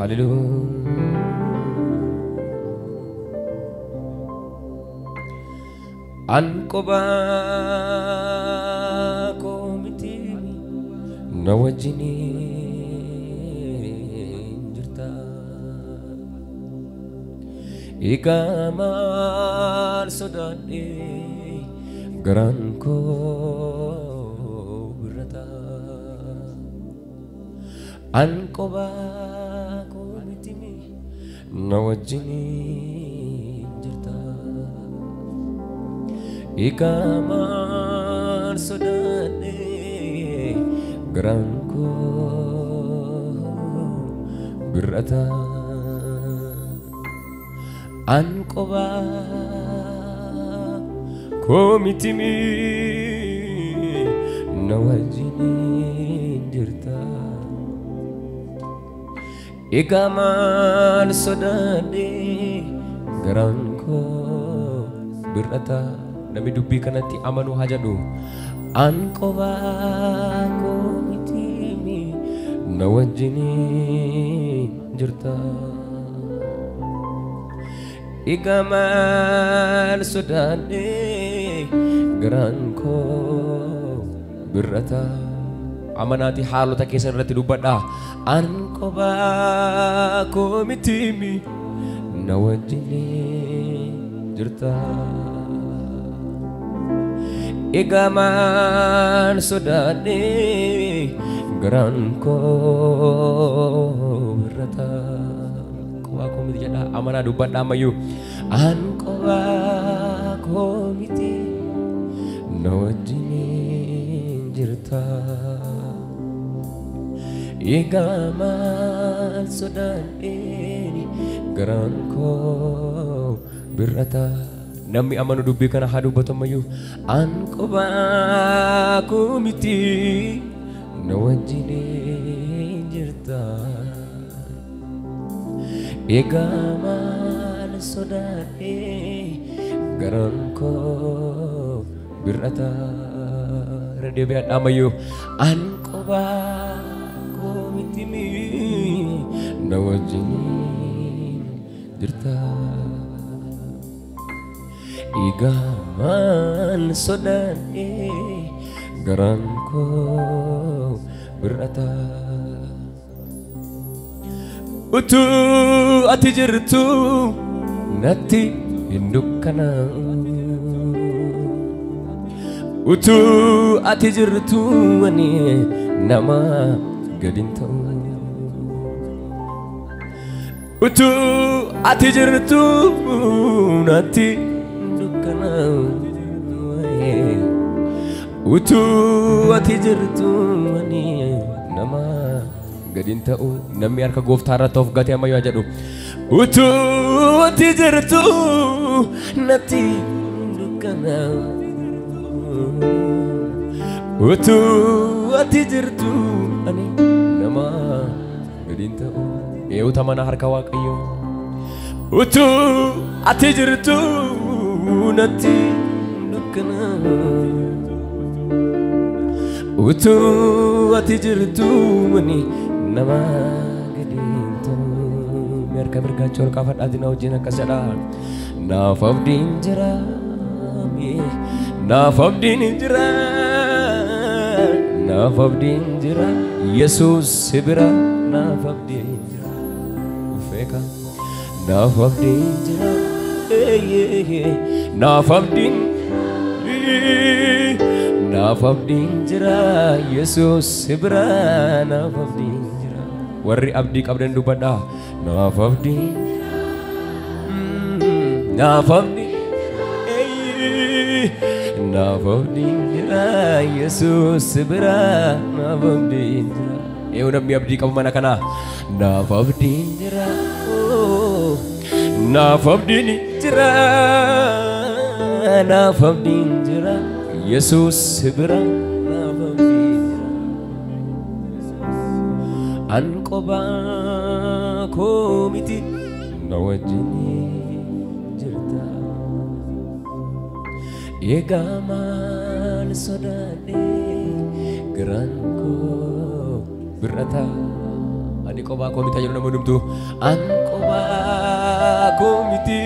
Hallelujah. Ankoba komiti nawajini jirta ikamal sodane garanko birata Ankoba komiti nawajini jirta Ikaman sodane garanko birata Ankoba komitimi nawajini jirta Ikaman sodane garanko birata Nami dubbi kanatti amanu hajadu Ankoba komitimi nawajini jirta Igamal sodane garanko birata amanati halota keessa irratti dubbadha Ankoba komitimi nawajini jirta Igaman sodane garanko birata Kowa komiti jada amana dubbadha mayu Ankoba komiti nawajini jirta Igaman sodane garanko birata Nami amanu dubbi kana hadu batamayu Ankoba komiti nawajini jirta Igaman sodane garanko birata Radio biat amayu Ankoba komiti mi nawajini jirta Igaman sodane garanko birata Utu ati jirtu natti hindukana Utu ati jirtu ani nama gadinta Utu ati jirtu natti Utu ati jirtu ani nama gadin ta'u namni harka gooftaarra ta'uuf gatee ammayyuu jedhu Utu ati jirtu natti dukkana Utu ati jirtu ani nama gadin ta'u eewuta mana harka waaqayyo Utu ati jirtu natti dukkana Utu ati jirtu ani nama gadintu mereka bergacor kafat adina ujina kasada nafabdin jira nafabdin jira Yesus sibira nafabdin jira ufeka nafabdin jira nafabdin jira Yesus sibira nafabdin Warri abdi qabdan dubbadha nafabdin jira Yesus bira nafabdin jira Eewu namni abdii qabu mana kana nafabdin jira nafabdin jira Yesus bira Ankoba komiti nawajini jirta Egaman sodane geranko berata Ani kophaa koo miti jedhu nama hundumtu an kophaa koo miti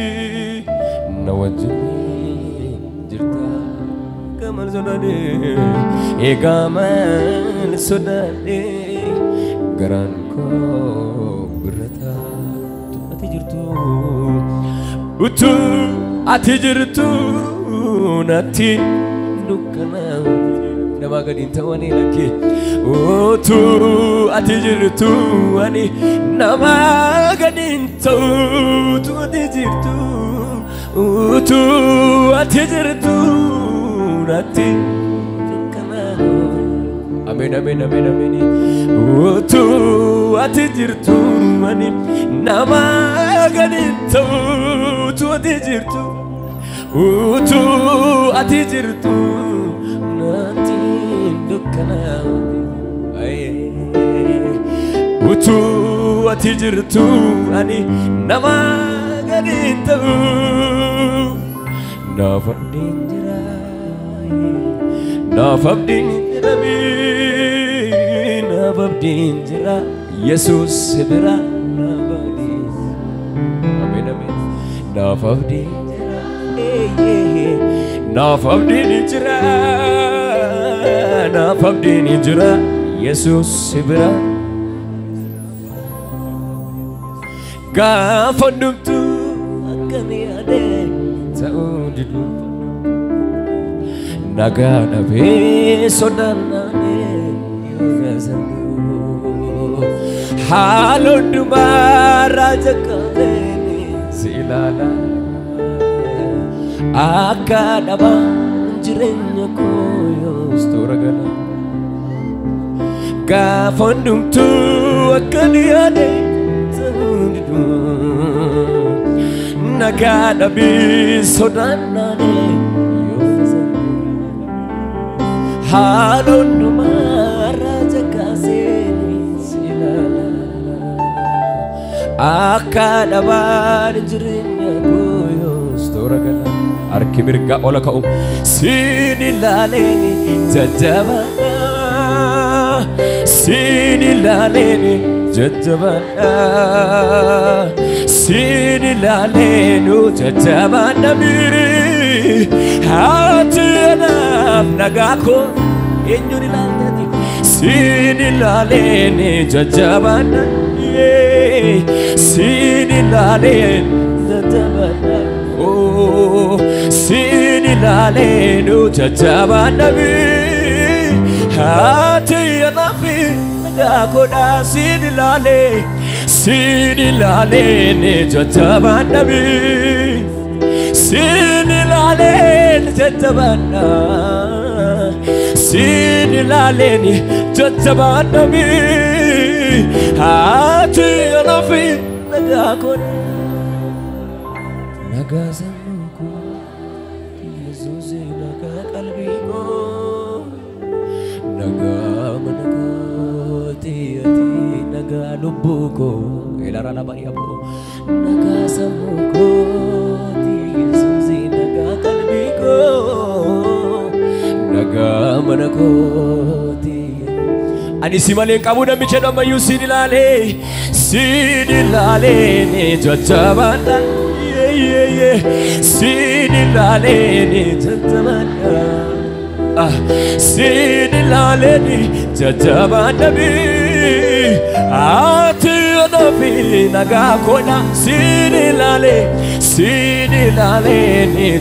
na wajjin jirta gaman sodaadhe gaman sodaadhe garaan koo birrata ati jirtu utuu ati jirtu natti dukkana nama gadiin ta'anii lakkee utuu ati jirtu ani nama gadiin ta'utu ati jirtu utuu ati jirtu natti dukkana amen amen amen amen utuu ati jirtu ani nama gadiin ta'utu ati jirtu utuu ati jirtu natti dukkana utuu ati jirtu ani nama gadiin ta'u naaf abdiin jira naaf abdiin jira naaf abdiin jira Yesuus bira naaf abdiin amen amen naaf abdiin naaf abdiin jira naaf abdiin jira Yesuus bira gaafa hundumtu akkami yaade ta'uu didu nagaa dhabee sodaannee yoo gaazannu haala hundumaarraa jaqqabeeni si ilaala akka dhabaa jireenya koo yoos toora gala gaafa hundumtu akkami yaade nagaa dhabee sodaannee yoo gaazannu haala hundumaarraa jaqqabeeni si ilaala akka dhabaa jireenya koo yoos toora gala harki mirga ola ka'u siin ilaaleeni jajjabaadha siin ilaaleeni jajjabaadha siin ilaaleenu jajjabaadha haati anaaf nagaa koo eenyuun ilaaltati siin ilaaleeni jajjabaadha siin ilaaleen jajjabaadha siin ilaaleenu jajjabaadha haati anaaf nagaa koodha siin ilaaleen jajjabaadha siin ilaaleen jajjabaadha siin ilaaleen jajjabaadha haati anaaf nagaa koodha nagaa sammuu koo Yesuus nagaa qalbii koo nagaa mana kooti ati nagaa lubbuu koo ilaala baay'ee nagaa sammuu kooti Yesuus nagaa qalbii koo nagaa mana kooti ani si malee qabu namicha dhammayyuu siin ilaalee jajjabaadha siin ilaalee jajjabaadha siin ilaalee jajjabaadha haati anaaf nagaa koodha siin ilaalee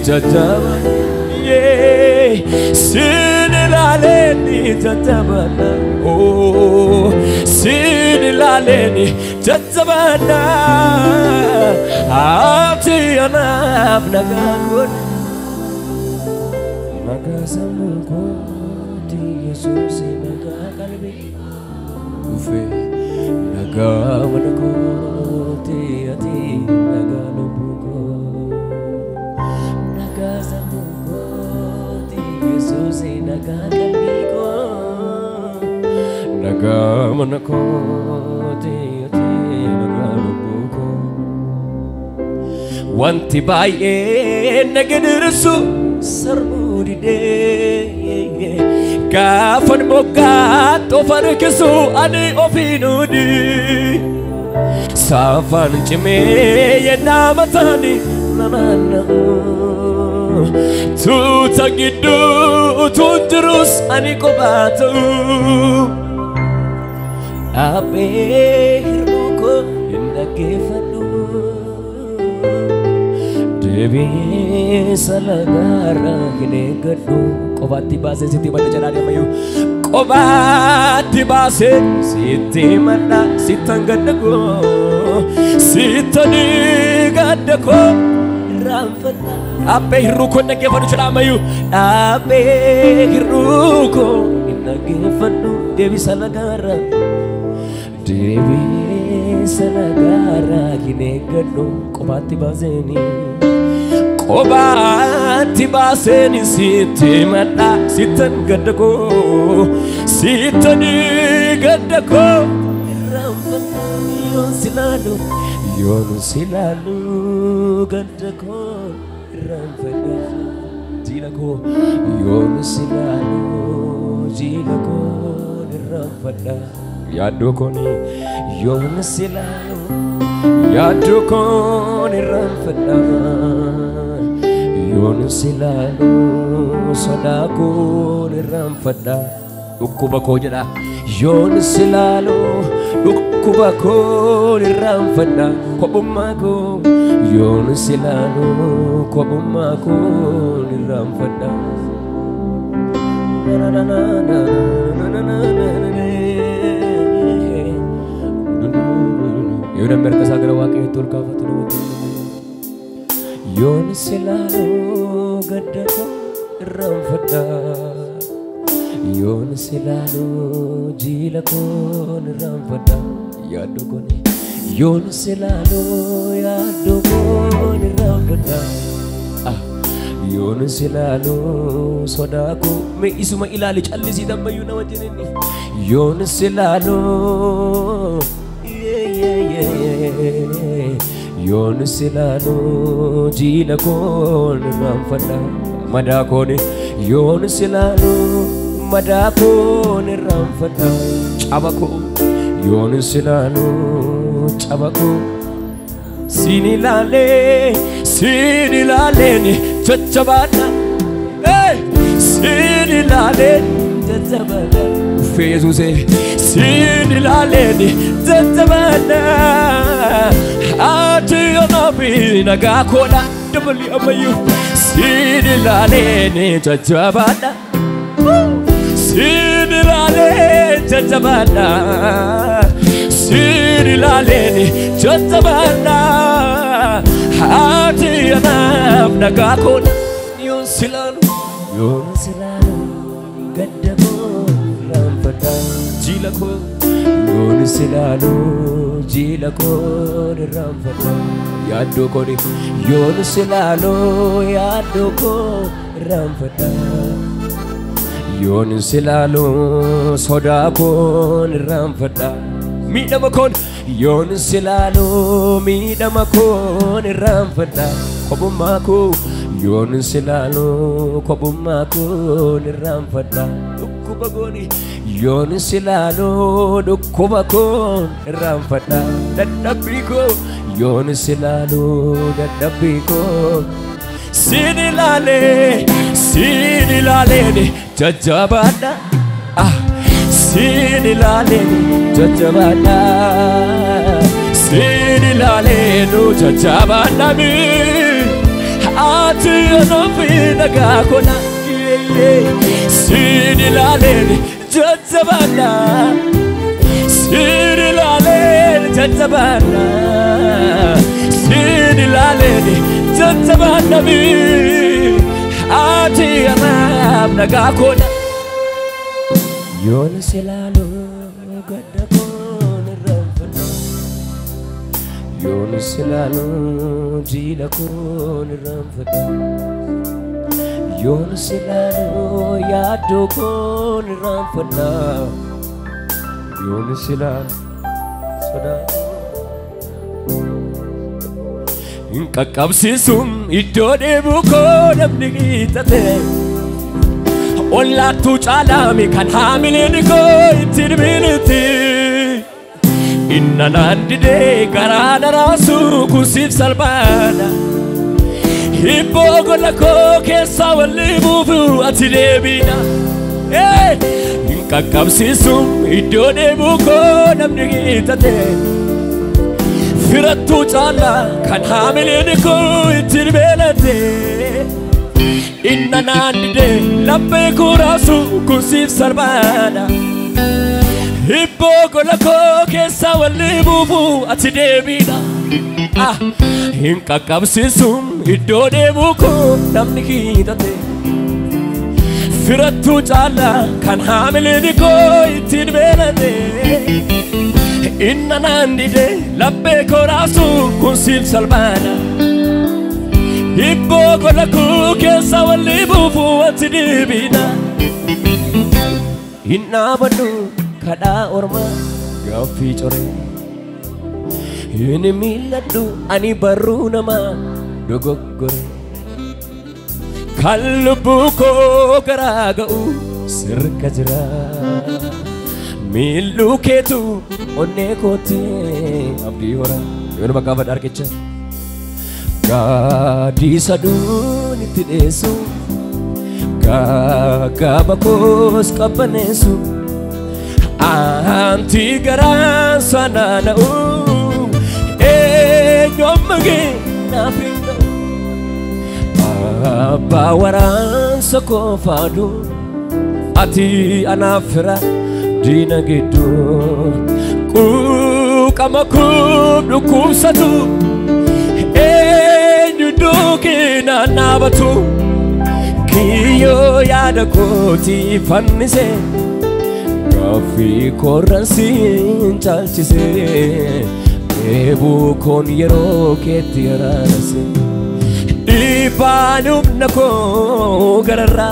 jajjabaadha siin ilaalee jajjabaadha siin ilaalee jajjabaadha haati anaaf nagaa koodha nagaa sammuu kooti Yesuus nagaa qalbii dhufee nagaa mana kooti ati nagaa lubbuu koo nagaa sammuu kooti Yesuus nagaa qalbii koo nagaa mana kooti ati nagaa lubbuu koo wanti baay'ee nagedirsu sarbuu didee gaafan moggaa tofar kisu ani ofiinuu dii Tafan chime yenamatani namana Tu tagidu tunjurus anikobatu Ape hiruko indakefanu Devi salagara kinegadu Kobati base siti mana jarani mayu Kobati base siti mana sitangadago Sitani gadako ramfana Ape hiruko indakefanu jaramayu Ape hiruko indakefanu Devi salagara Devi salagara kinegadu Kobati baseni Kobati baseni siti mana sitan gadako Sitani gadako Ramfana yon silalu gadako Ramfana jilako yon silalu Ramfana Yadukoni yon silalu Yadukoni Ramfana Yon silalu sadaku Ramfana Ukubako jada Yon silalu Ukubako Ramfana Kwabumako Yon silalu Kwabumako Ramfana Na na na na na na na na Yaudah mereka sagara wakil turka fatunu Yon silalu gadako ramfada Yon silalu jilako ramfada Yadukoni Yon silalu yadukoni ramfada Yon silalu sodaku me isuma ilali chalisi dambayu na wajinini Yon silalu Yon silalu jilakon ramfada madakone Yon silalu madakone ramfada cabako Yon silalu cabako sinilale ni cacabana sinilale cacabana Fezuse sinilale ni cacabana Ati anabi nagakola double amayu sinilale ni cacabana sinilale cacabana sinilale ni cacabana Ati anab nagakola yon silalu gadako ramfada jilako Yon silalu jilako ramfada yadukoni Yon silalu yaduko ramfada Yon silalu sodako ramfada midamakon Yon silalu midamakon ramfada kobumako Yon silalu kobumako ramfada dukubagoni Yon silalu dukubako ramfada dadabiko Yon silalu dadabiko sinilale ni jajabana sinilale ni jajabana sinilale no jajabana mi ati anofina gakona sinilale ni jajabana sinilale ni jajabana sinilale ni jajabana mi ati anofina gakona Yon silalu gadako ramfada Yon silalu jilako ramfada Yon silalu yaduko ramfada Yon silalu sodako Kakabsisum idode buko namni tate Ola tu chalami kan hamilin ko itirbiliti inna nandide garana rasu kusif salbana hibbo gola ko kessa walli bufu atile bina kakabsisum idone buko namni gitate firattu chala kan hamilin ko itilbelate inna nandide labbe ko rasu kusif salbana hibbo gola ko kessa walli bufu atile bina kakabsisum idone buko namni gitate firattu chala kan hamilin ko itilbelate inna nandide labbe ko rasu kusif salbana hibbo gola ko kessa walli bufu atile bina inna badu kada orma gafi chore ini miladu ani baru nama dogoggore kalbu ko garagau sirka jira milu ketu onne koti abdi ora yono bakava darkecha gadi sadun itidesu gabakos kapanesu anti garan sanana nyomge nafindo bawaran sokofadu ati anafra dina gitu kamakub dukusatu nyudukina nabatu kiyo yada koti fannise gafi koransin chalchise ebu kon yero ketiyarase ibalum nako garara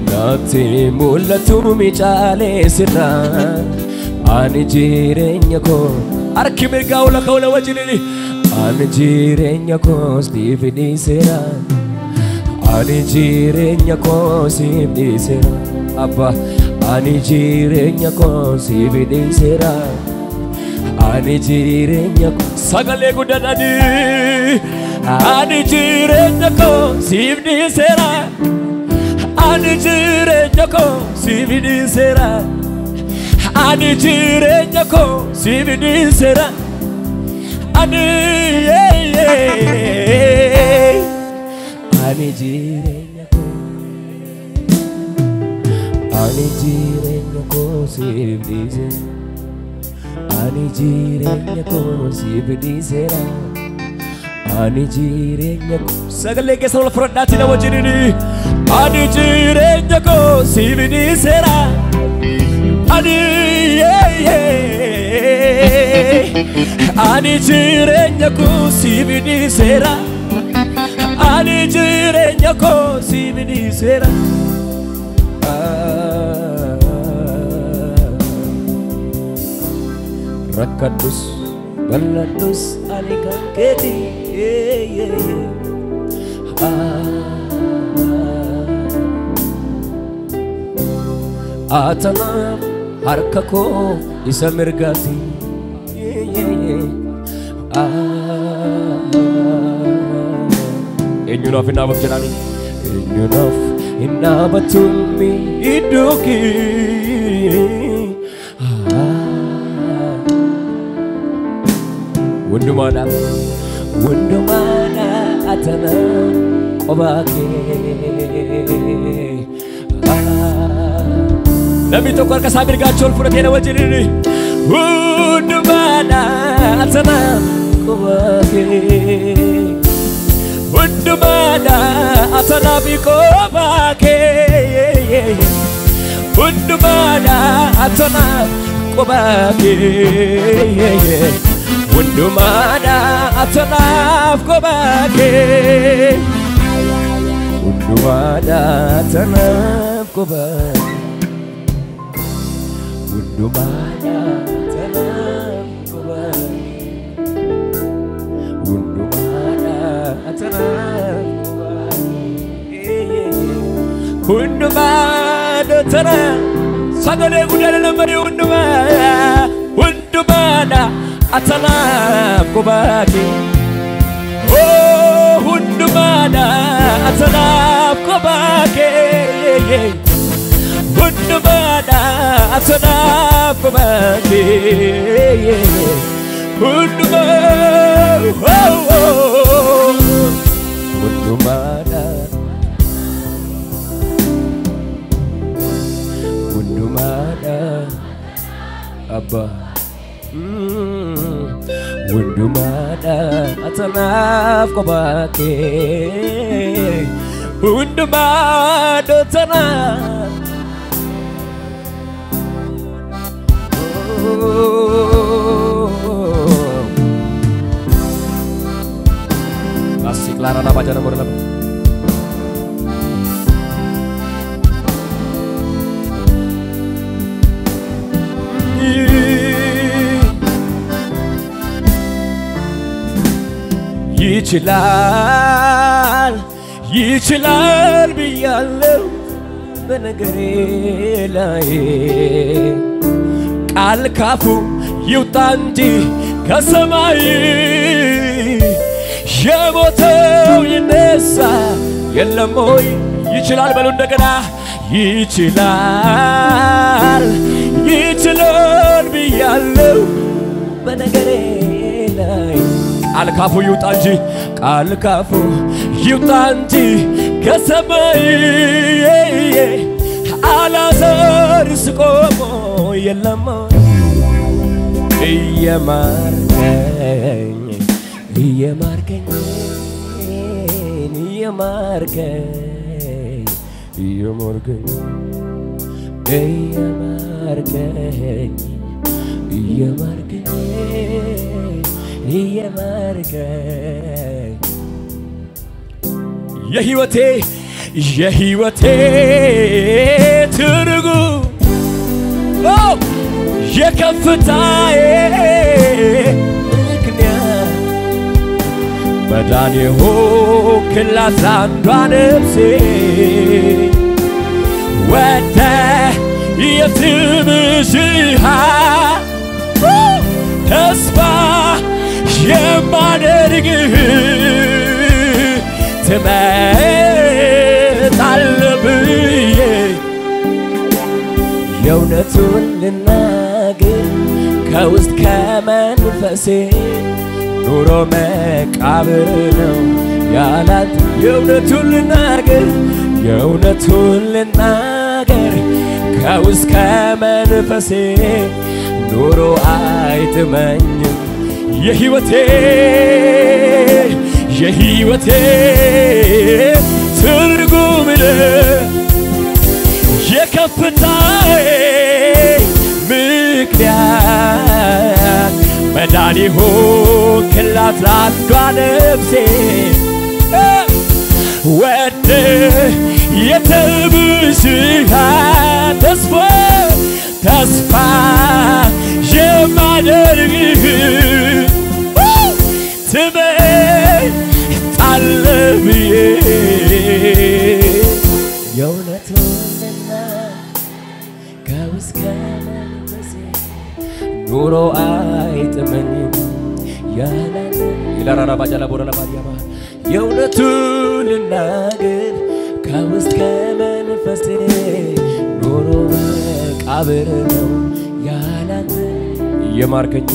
nati mulatu michale sirra ani jirenya ko arki mirga wala kawla wajlili ani jirenya ko stivini sera ani jirenya ko stivini sera abba ani jirenya ko stivini sera ani jirenya ko sagale gudadadi ani jirenya ko stivini sera ani jirenya ko stivini sera ani jirenya ko stivini sera ani ani jirenya ko stivini sera ani jirenya ko stivini sera ani jirenya ko sagale ke solo frodati na wajini ani jirenya ko stivini sera ani ani jirenya ko stivini sera ani jirenya ko stivini sera rakadus baladus alikan kedi atana harkako isa mirgati enyunaf inabat jalani enyunaf inabatumi iduki wundumana atana obake Nabi tokar kasabir gachol furatena wajini wundumana atana obake wundumana atana bikobake wundumana atana obake wundumana atanaf kobake wundumana atanaf kobake wundumana atanaf kobake wundumana atanaf kobake wundumana atanaf sagale gudale lamari wundumana wundumana atanafkobake hundumana atanafkobake hundumana atanafkobake hundumana Abba hundumana atanafkobake hundumana atanafkobake Asik lara apa cara model apa ይችላል ብያለሁ በነገሬ ላይ ቃል ካፉ ይውጣ እንጂ ከሰማይ የሞተው ይነሳ የለም ወይ ይችላል በሉ እንደገና ይችላል ብያለሁ በነገሬ ላይ ቃል ካፉ ይውጣ እንጂ ከሰማይ አላዛር ስቆሞ የለም እየማርከኝ የህይወቴ ትርጉም የከፍታዬ ምክንያት መዳን የሆንክላት አንዷ ነፍሴ ወደ የትምሽሃ ተስፋ የማደርግህ ትመጣለህ ብዬ የእውነቱን ልናገር ከውስጥ ከመንፈሴ ኑሮ መቃብር ነው ያላንተ የእውነቱን ልናገር ከውስጥ ከመንፈሴ ኑሮ አይጥመኝም የህይወቴ ትርጉም የከፍታዬ ምክንያት መዳን የሆንክላት አንዷ ነፍሴ ወደ የትምሽሃ ተስፋ የማደርግህ ትመጣለህ ብዬ የእውነቱን ከውስጥ ከመንፈሴ ኑሮ አይጥመኝም ያላንተ ይላራራ ባጃላ ቦረላ ባዲያማ የእውነቱን ልናገር ከውስጥ ከመንፈሴ ኑሮ መቃብር ነው ያላንተ እየማርከኝ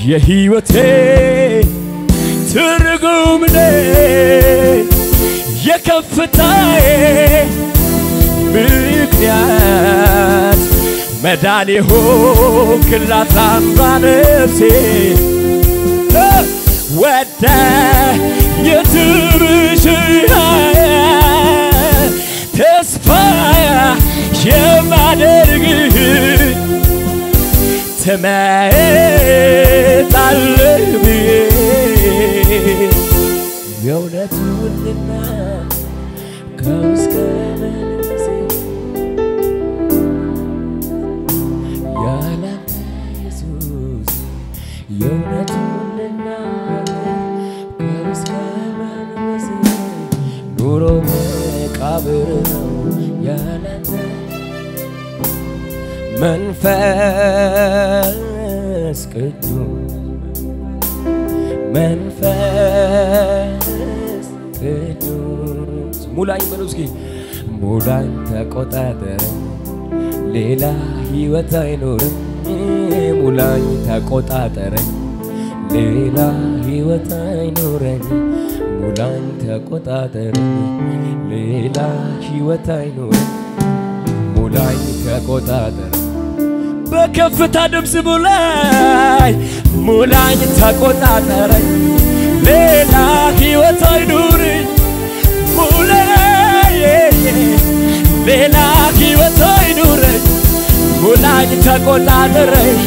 የህይወቴ ትርጉም የከፍታዬ ምክንያት መዳን የሆንክላት አንዷ ነፍሴ ወደ የትምሽሃ ተስፋ የማደርግህ ትመጣለህ ብዬ የእውነቱን ከውስጥ ከመንፈሴ ያላንተ ኢየሱስ የእውነቱን ልናገር ከውስጥ ከመንፈሴ ኑሮ መቃብር ነው ያላንተ መንፈስ ቅዱስ መንፈስ ቅዱስ ሙላኝ በለው እስኪ ሙላኝ ተቆጣጠረኝ ሌላ ሕይወት አይኖርም ሙላኝ ተቆጣጠረኝ ሌላ ሕይወት አይኖረኝ ሙላኝ ተቆጣጠረኝ ሌላ ሕይወት አይኖረኝ ሙላኝ ተቆጣጠረኝ በከፍታ ድምፅ ሙላኝ ተቆጣጠረኝ ሌላ ሕይወት አይኖረኝ ሙላኝ ሌላ ሕይወት አይኖረኝ ሙላኝ ተቆጣጠረኝ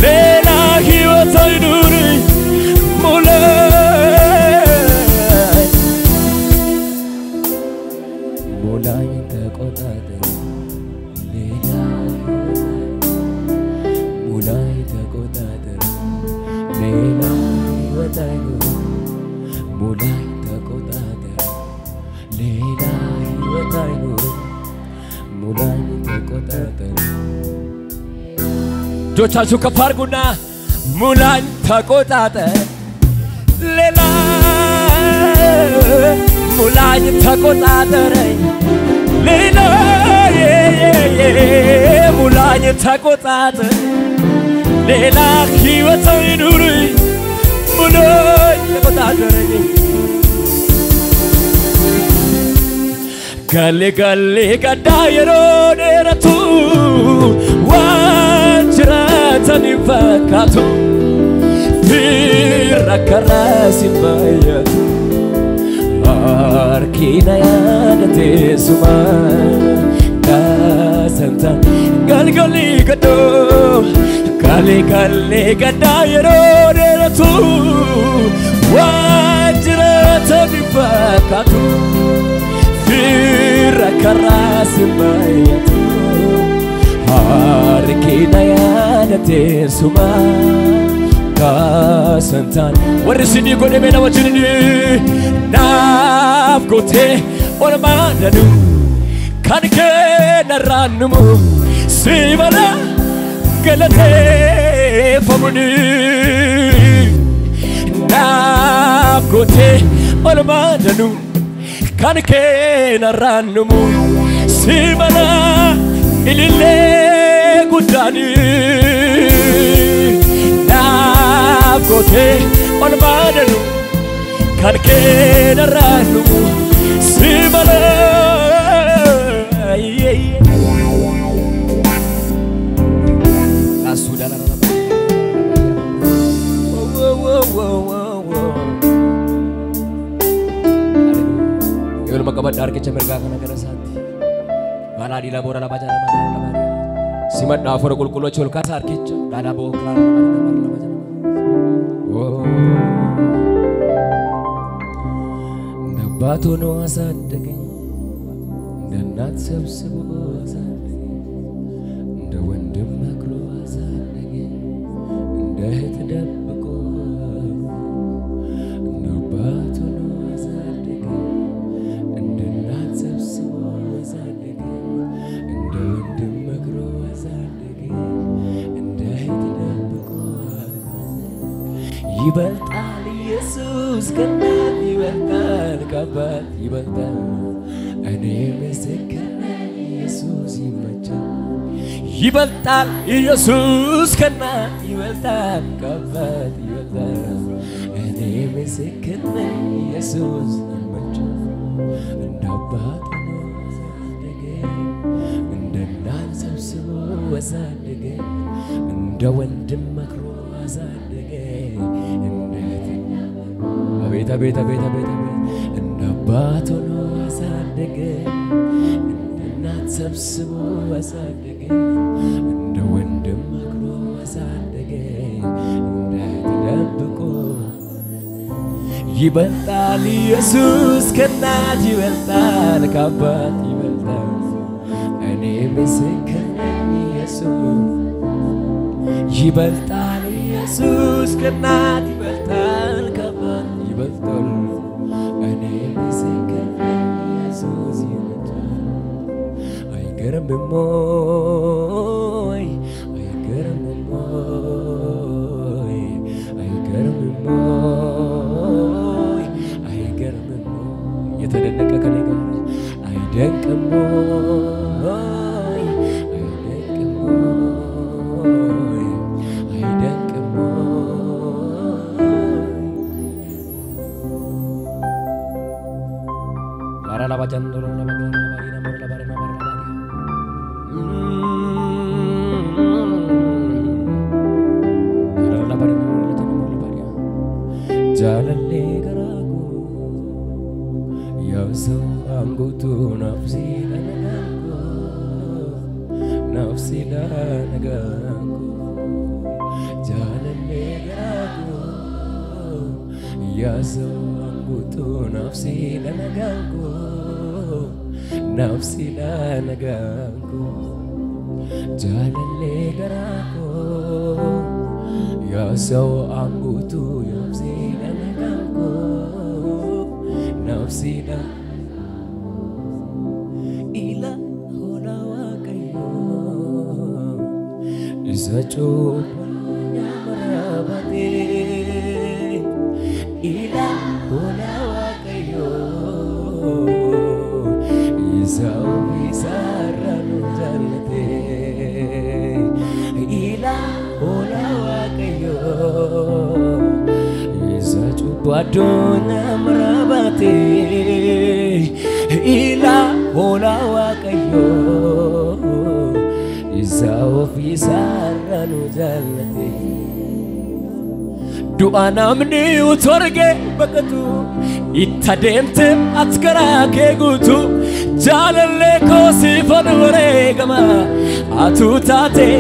ሌላ ሕይወት አይኖረኝ ሙላኝ ተቆጣጠረኝ ሌላ ሙላኝ ተቆጣጠረኝ ሌላ ሕይወት አይኖረኝ ሙላኝ ተቆጣጠረኝ ሌላ ሕይወት አይኖረኝ ሙላኝ ተቆጣጠረኝ እጆቻችሁ ከፍ አድርጉና ሙላኝ ተቆጣጠረኝ ሌላ ሙላኝ ተቆጣጠረኝ ሌላ ሙላኝ ተቆጣጠረኝ ሌላ ሕይወት አይኑረኝ ሙላኝ ተቆጣጠረኝ ገሌ ገሌ ገዳ የሮደረቱ ዋንጅራተን ይፈካቱ ቢረከራ ሲባየቱ አርኪና ያደቴ ሱማ ካሰንታን ገልገሊ ገዶ ጋሌ ጋሌ ገዳ የሮደረቱ ዋንጅራተን ይፈካቱ ቢረከራ ሲባየቱ አርኪና ያደቴ ሱማ kasantan warisini gode bela wajini naf gote olmadanu kanke naranumu sibala galate famuni naf gote olmadanu kanke naranumu sibala ilile gudani gote olmadanu kanke naranu simala la sudala yul makabadar ke cemerga kana kana sati bala di labora la bajana bajana simat dafur kulkulo chul kasar kecho dada bokla Nabatu no asadege, danat sabsabo asadege, da wandem makro asadege, da het dabko. Nabatu no asadege, danat sabsabo asadege, da wandem makro asadege, da het dabko. ይበልጣል ኢየሱስ ከናት ይበልጣል ከአባት ይበልጣል እኔ ምስክር ነኝ ኢየሱስ ይመቻል ይበልጣል ኢየሱስ ከናት ይበልጣል ከአባት ይበልጣል እኔ ምስክር ነኝ ኢየሱስ ይመቻል እንደ አባት ነው አሳደገኝ እንደ እናት ሰብስቦ አሳደገኝ እንደ ወንድም መክሮ አሳደገኝ ቤታ ቤታ ቤታ ቤታ እንደ አባት ሆኖ አሳደገኝ እንደ እናት ሰብስቦ አሳደገኝ እንደ ወንድም መክሮ አሳደገኝ እንደ ተደብቆ ይበልጣል ኢየሱስ ከእናት ይበልጣል ከአባት ይበልጣል እኔ ምስክር ነኝ ኢየሱስ ይበልጣል ኢየሱስ ከእናት ይበልጣል ከአባት ይበልጣል እኔ ምስክር ነኝ ኢየሱስ ይበልጣል አይገርምም ወይ አይገርምም ወይ አይገርምም ወይ አይገርምም የተደነቀ ከኔ ጋር አይደንቅም ወይ አይደንቅም ወይ አይደንቅም ላራ ላባጃን ዶሮ ላባጃን ላባሪና ሞራ ላባሪና ሞራ ላባሪና Jalalle garago Yavso angutu nafsi lanagango Jalalle garago Yavso angutu nafsi lanagango Jalalle garago Yavso angutu nafsi نفسينا إلى هنا وكيو إذا جوب مرابطي إلى هنا وكيو إذا ويسار جنتي إلى هنا وكيو إذا جوب أدونا مرابطي إلى هنا وكيو إذا وفي سارة نجلتي دعانا مني وترجع بكتو إتدمت أتكراك يقطو جالله كوسي فنوريكما أتوتاتي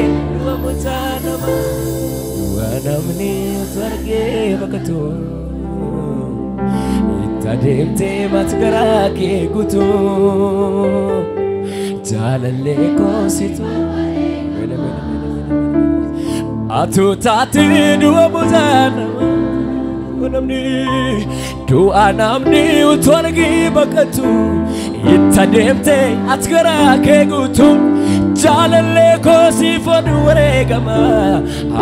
ومجانما دعانا مني وترجع بكتو Tademte matgarake gutu Jalalle kositu Atu tati dua muzana Namni dua namni utwargi bakatu Tademte atgarake gutu Jalalle kosifu nuregama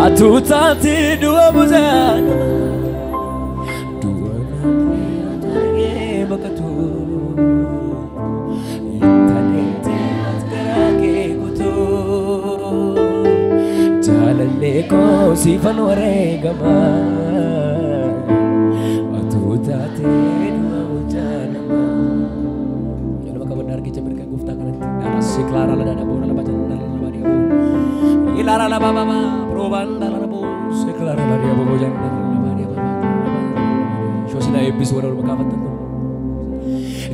Atu tati dua muzana bakatu Itademte atgarake gutu Jalalle kosifan waregama Atutate dua ujanama Jangan maka benar kita berikan guftakan Karena si Clara la dada bola la baca dala la badia Ilara la baba proban dala la bo Si Clara la dia bobo jan dala la badia Shosina episode orang makabat tentu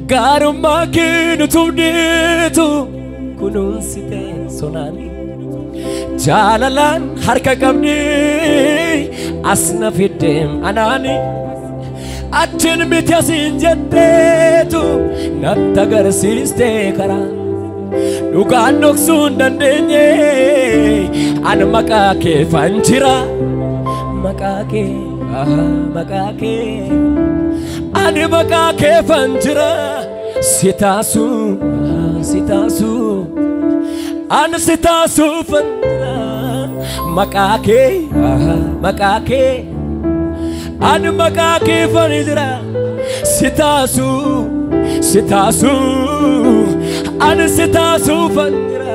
Garuma kinu tumditu kunun site sonani Jalalan harka kamni asna fidem anani Achin mityasin jettetu nattagar siste kara Dugaan noksun dandenye an makake fanchira Makake makake Ani makake fanchira Sitasu An sitasu fanchira Makake An makake fanchira Sitasu An sitasu fanchira